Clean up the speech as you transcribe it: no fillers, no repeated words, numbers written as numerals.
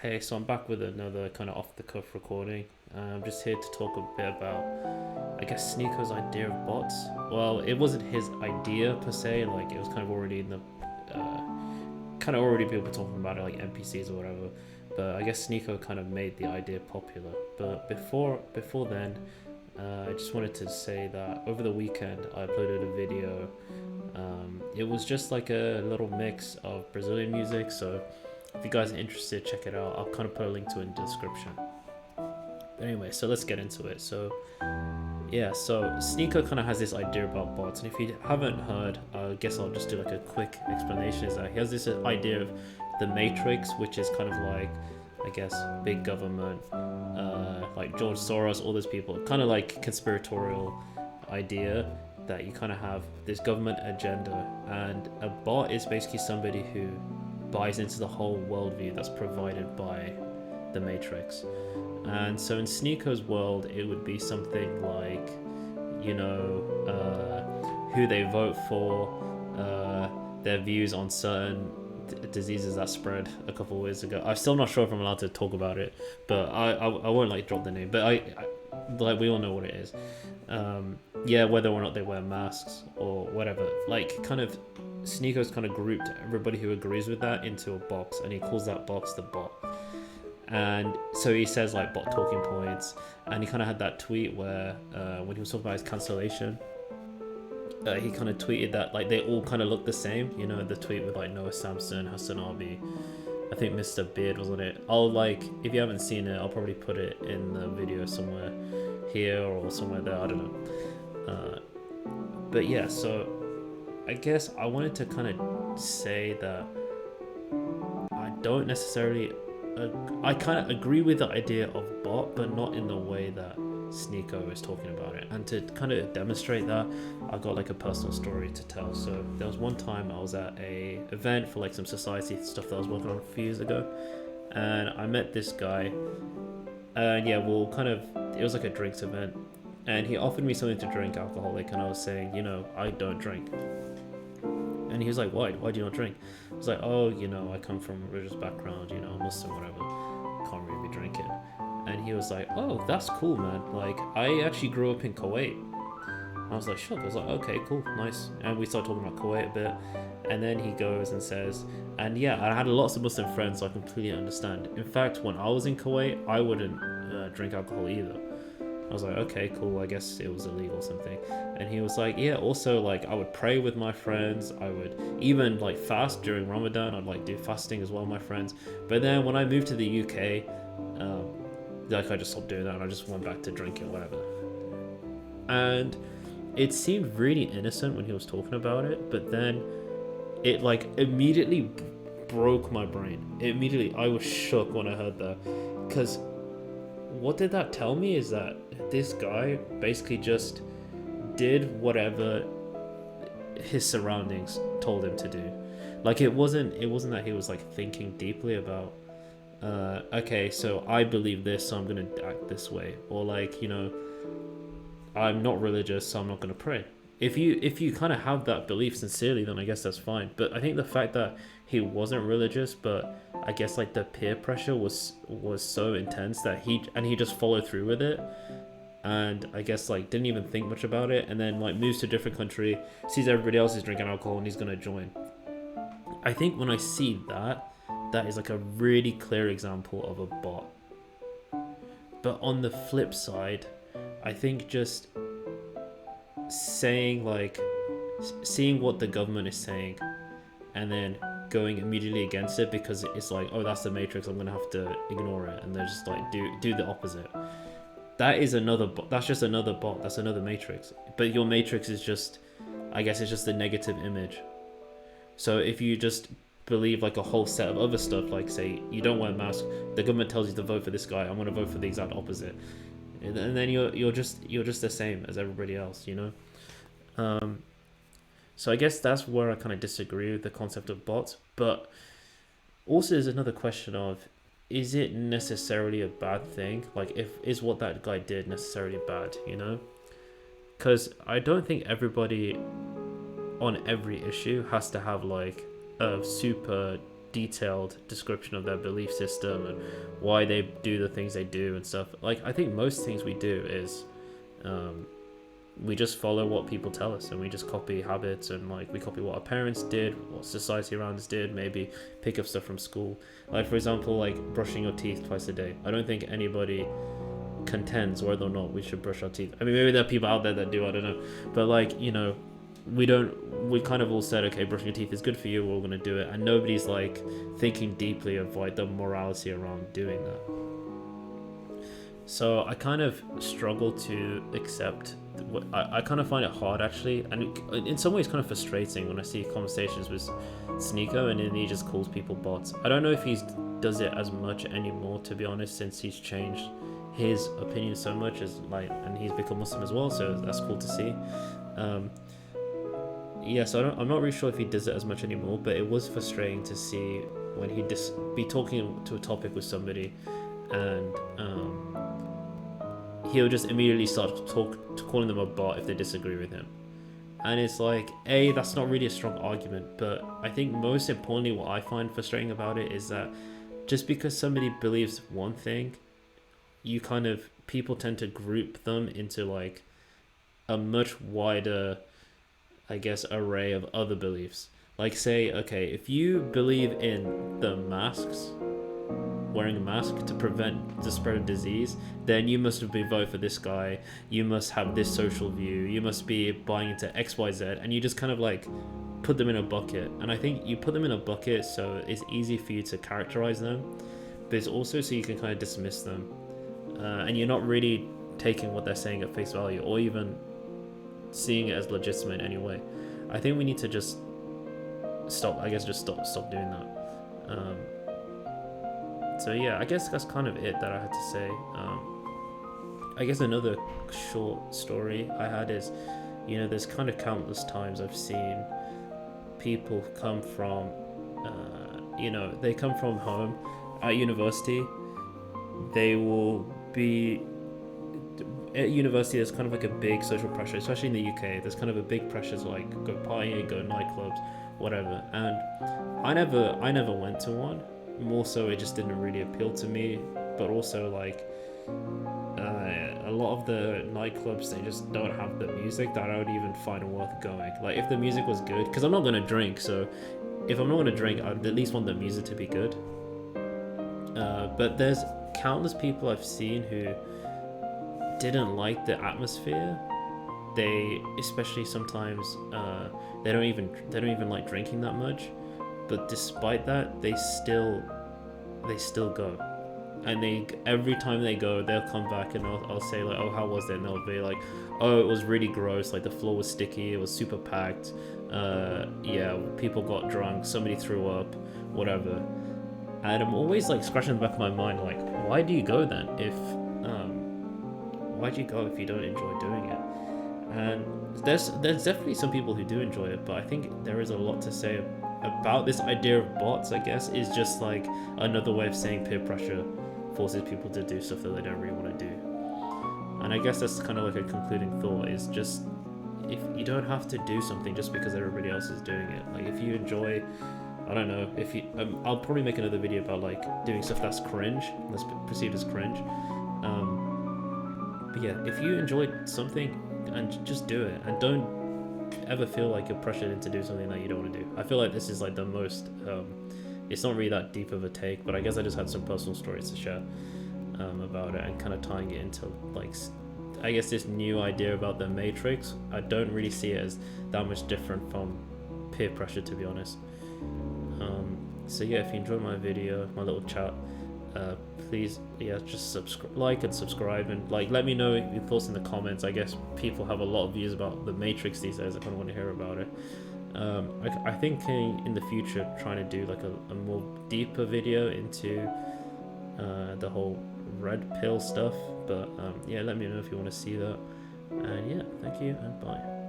Hey, so I'm back with another kind of off the cuff recording. I'm just here to talk a bit about, I guess, Sneako's idea of bots. Well, it wasn't his idea per se, like, it was kind of already in the, kind of already people talking about it, like NPCs or whatever. But I guess Sneako kind of made the idea popular. But before then, I just wanted to say that over the weekend I uploaded a video. It was just like a little mix of Brazilian music, so if you guys are interested, check it out. I'll kind of put a link to it in the description. But anyway, so let's get into it. So yeah, so Sneako kind of has this idea about bots, and if you haven't heard, I guess I'll just do like a quick explanation. Is that he has this idea of the Matrix, which is kind of like, I guess, big government, like George Soros, all those people, kind of like conspiratorial idea that you kind of have this government agenda, and a bot is basically somebody who buys into the whole worldview that's provided by the Matrix. And so in Sneako's world, it would be something like, who they vote for, their views on certain diseases that spread a couple of years ago. I'm still not sure if I'm allowed to talk about it, but I won't like drop the name. But I like, we all know what it is. Yeah, whether or not they wear masks or whatever. Like, kind of, Sneako's kind of grouped everybody who agrees with that into a box, and he calls that box the bot. And so he says like bot talking points, and he kind of had that tweet where when he was talking about his cancellation, he kind of tweeted that like they all kind of look the same, the tweet with like Noah Samson, Hasanabi, I think Mr. Beard was on it. I'll like, if you haven't seen it, I'll probably put it in the video somewhere here or somewhere there, I don't know. But yeah, so I guess I wanted to kind of say that I don't necessarily, I kind of agree with the idea of bot, but not in the way that Sneako is talking about it. And to kind of demonstrate that, I got like a personal story to tell. So there was one time I was at a event for like some society stuff that I was working on a few years ago, and I met this guy, and yeah, well, kind of, it was like a drinks event, and he offered me something to drink, alcoholic, and I was saying, I don't drink. And he was like, why do you not drink? I was like, oh, I come from a religious background, I'm Muslim, whatever, can't really be drinking. And he was like, oh, that's cool, man, like, I actually grew up in Kuwait. I was like, shocked. I was like, okay, cool, nice. And we started talking about Kuwait a bit, and then he goes and says, and yeah, I had lots of Muslim friends, so I completely understand. In fact, when I was in Kuwait, I wouldn't drink alcohol either. I was like, okay, cool, I guess it was illegal or something. And he was like, yeah, also, like, I would pray with my friends, I would even, like, fast during Ramadan, I'd, like, do fasting as well with my friends. But then when I moved to the UK, like, I just stopped doing that, and I just went back to drinking, whatever. And it seemed really innocent when he was talking about it, but then it, like, immediately broke my brain. I was shook when I heard that, because what did that tell me is that this guy basically just did whatever his surroundings told him to do. Like, it wasn't that he was like thinking deeply about okay, so I believe this, so I'm gonna act this way, or like, I'm not religious, so I'm not gonna pray. If you kind of have that belief sincerely, then I guess that's fine. But I think the fact that he wasn't religious, but I guess like the peer pressure was so intense that he just followed through with it, and I guess like didn't even think much about it, and then like moves to a different country, sees everybody else is drinking alcohol, and he's gonna join. I think when I see that is like a really clear example of a bot. But on the flip side, I think just saying like, seeing what the government is saying and then going immediately against it because it's like, oh, that's the Matrix, I'm gonna have to ignore it, and they're just like do the opposite. That is another bot. That's just another bot. That's another Matrix. But your Matrix is just, I guess it's just a negative image. So if you just believe like a whole set of other stuff, like say you don't wear a mask, the government tells you to vote for this guy, I'm gonna vote for the exact opposite, and then you're just the same as everybody else, So I guess that's where I kind of disagree with the concept of bots. But also there's another question of, is it necessarily a bad thing? Like, is what that guy did necessarily bad, Because I don't think everybody on every issue has to have like a super detailed description of their belief system and why they do the things they do and stuff. Like, I think most things we do is we just follow what people tell us, and we just copy habits, and like we copy what our parents did, what society around us did, maybe pick up stuff from school. Like, for example, like brushing your teeth twice a day. I don't think anybody contends whether or not we should brush our teeth. I mean, maybe there are people out there that do, I don't know, but like, you know, we kind of all said, okay, brushing your teeth is good for you, we're all gonna do it, and nobody's like thinking deeply of like the morality around doing that. So I kind of struggle to accept I kind of find it hard, actually, and in some ways kind of frustrating when I see conversations with Sneako and then he just calls people bots. I don't know if he does it as much anymore, to be honest, since he's changed his opinion so much, as like, and he's become Muslim as well, so that's cool to see. So I'm not really sure if he does it as much anymore, but it was frustrating to see when he'd be talking to a topic with somebody, and he'll just immediately start calling them a bot if they disagree with him. And it's like, that's not really a strong argument, but I think most importantly what I find frustrating about it is that just because somebody believes one thing, people tend to group them into like a much wider, I guess, array of other beliefs. Like, say, okay, if you believe in the masks, wearing a mask to prevent the spread of disease, then you must be vote for this guy, you must have this social view, you must be buying into XYZ, and you just kind of like put them in a bucket. And I think you put them in a bucket so it's easy for you to characterize them, but it's also so you can kind of dismiss them, and you're not really taking what they're saying at face value or even seeing it as legitimate in any way. I think we need to just stop doing that. So yeah, I guess that's kind of it that I had to say. I guess another short story I had is, you know, there's kind of countless times I've seen people come from, they come from home at university. They will be at university. There's kind of like a big social pressure, especially in the UK. There's kind of a big pressure to like go partying, go nightclubs, whatever. And I never went to one. More so, it just didn't really appeal to me. But also, like, a lot of the nightclubs, they just don't have the music that I would even find worth going. Like, if the music was good, because I'm not gonna drink, so if I'm not gonna drink, I'd at least want the music to be good. But there's countless people I've seen who didn't like the atmosphere. They, especially sometimes, they don't even like drinking that much. But despite that, they still go, and every time they go, they'll come back and I'll say like, oh, how was it? And they'll be like, oh, it was really gross. Like, the floor was sticky. It was super packed. People got drunk. Somebody threw up. Whatever. And I'm always like scratching the back of my mind, like, why do you go then? Why do you go if you don't enjoy doing it? And there's definitely some people who do enjoy it, but I think there is a lot to say about this idea of bots. I guess is just like another way of saying peer pressure forces people to do stuff that they don't really want to do. And I guess that's kind of like a concluding thought, is just, if you don't have to do something just because everybody else is doing it. Like, if you enjoy, I don't know, if you I'll probably make another video about like doing stuff that's perceived as cringe. But yeah, if you enjoyed something, and just do it, and don't ever feel like you're pressured into doing something that you don't want to do. I feel like this is like the most it's not really that deep of a take, but I guess I just had some personal stories to share about it, and kind of tying it into like, I guess, this new idea about the Matrix. I don't really see it as that much different from peer pressure, to be honest. So yeah, if you enjoyed my video, my little chat, please, just like and subscribe, and like let me know your thoughts in the comments. I guess people have a lot of views about the Matrix these days. I kind of want to hear about it. I think in the future, trying to do like a more deeper video into the whole red pill stuff. But let me know if you want to see that. And yeah, thank you and bye.